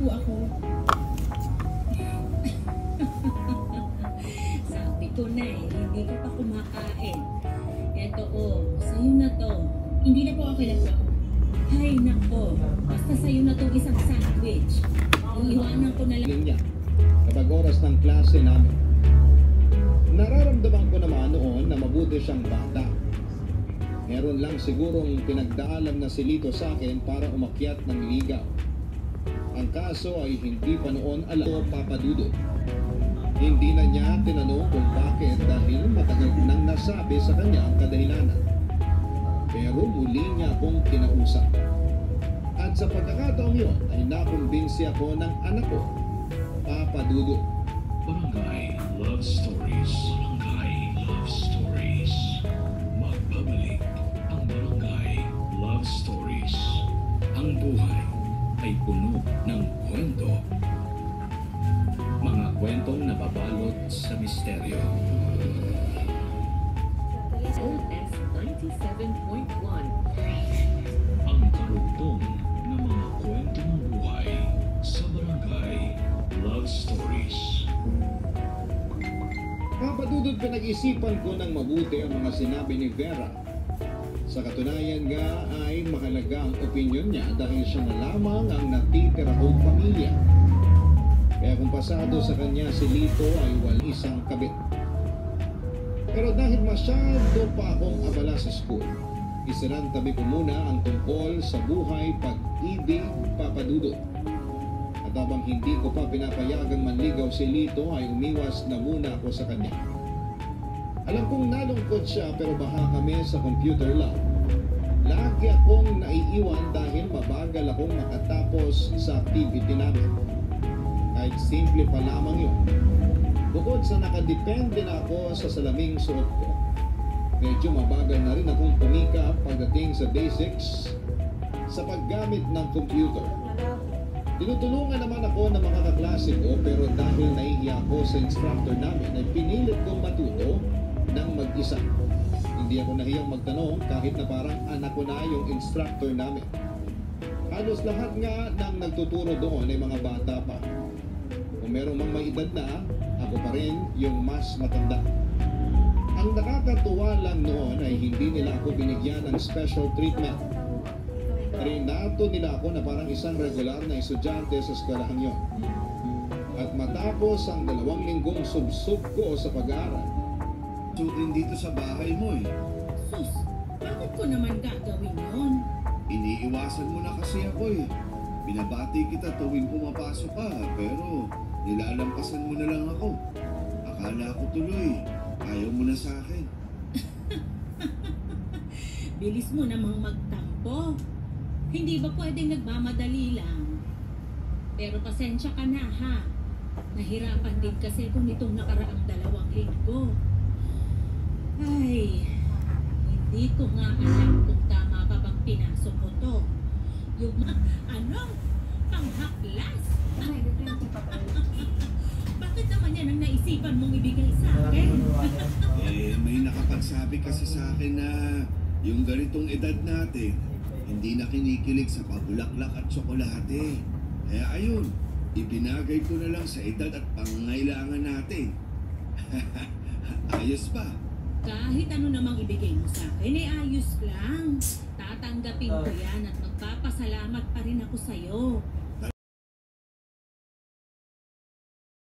po ako. Sabi ko na eh, hindi ka pa kumakain. Eto sa'yo na to. Hindi na po okay na po ako. Hay nako, basta sa'yo na tong isang sandwich. Iiwanan ko na lang. Niya, kapag oras ng klase namin, nararamdaman ko naman noon na mabuti siyang bata. Meron lang sigurong pinagdaalan na si Lito sa akin para umakyat ng ligaw. Ang kaso ay hindi pa noon alam ko papadudod. Hindi na niya tinanong kung bakit dahil matagal nang nasabi sa kanya ang kadahilanan. Pero muli niya akong kinausap. At sa pagkakataong yun ay nakumbinsi ako ng anak ko, Papa Dudut. Barangay Love Stories. Barangay Love Stories. Magbabalik ang Barangay Love Stories. Ang buhay ay puno ng kwento. Mga kwentong nababalot sa misteryo. OS 97.1. Ang karugtong ng mga kwentong buhay sa Barangay Love Stories. Papa Dudut, pinag-isipan ko ng mabuti ang mga sinabi ni Vera. Sa katunayan nga ay mahalaga ang opinyon niya dahil siya na lamang ang natitira kong pamilya. Kaya kung pasado sa kanya si Lito ay walang isang kabit. Pero dahil masyado pa akong abala sa school, isinantabi ko muna ang tungkol sa buhay pag-ibig, Papa Dudut. At habang hindi ko pa pinapayagang manligaw si Lito ay umiwas na muna ako sa kanya. Alam kong nalungkot siya pero baha kami sa computer lab. Lagi akong naiiwan dahil mabagal akong makatapos sa activity namin. Kahit simple pa lamang yun. Bukod sa nakadepende na ako sa salaming suot ko, medyo mabagal na rin akong pumika pagdating sa basics sa paggamit ng computer. Tinutulungan naman ako ng mga kaklase ko pero dahil nahihiya ako sa instructor namin ay pinilit kong matuto ng mag-isa. Hindi ako nahiyang magtanong kahit na parang anak ko na yung instructor namin. Halos lahat nga ng nagtuturo doon ay mga bata pa. Kung merong mang may edad na, ako pa rin yung mas matanda. Ang nakakatuwa lang noon ay hindi nila ako binigyan ng special treatment. Trinato nila ako na parang isang regular na estudyante sa eskwelahan yon. At matapos ang 2 linggong subsub ko sa pag-aaral, sutin dito sa bahay mo eh. Sus, bakit ko naman gagawin yun? Iniiwasan mo na kasi ako eh. Binabati kita tuwing pumapasok ka, pero nilalampasan mo na lang ako. Akala ko tuloy, ayaw mo na sa akin. Bilis mo namang magtampo. Hindi ba pwedeng nagmamadali lang? Pero pasensya ka na ha. Nahirapan din kasi kung itong nakaraang 2 linggo. Ay, hindi ko nga alam kung tama pa bang pinasok ko to. Yung panghaklas. Bakit naman yan ang naisipan mong ibigay sa akin? May nakapagsabi kasi sa akin na yung ganitong edad natin, hindi na kinikilig sa pabulaklak at tsokolate. Kaya ayun, ibinagay ko na lang sa edad at pangangailangan natin. Ayos ba? Kahit ano namang ibigay mo sa akin, ayos lang. Tatanggapin ko yan at magpapasalamat pa rin ako sa'yo.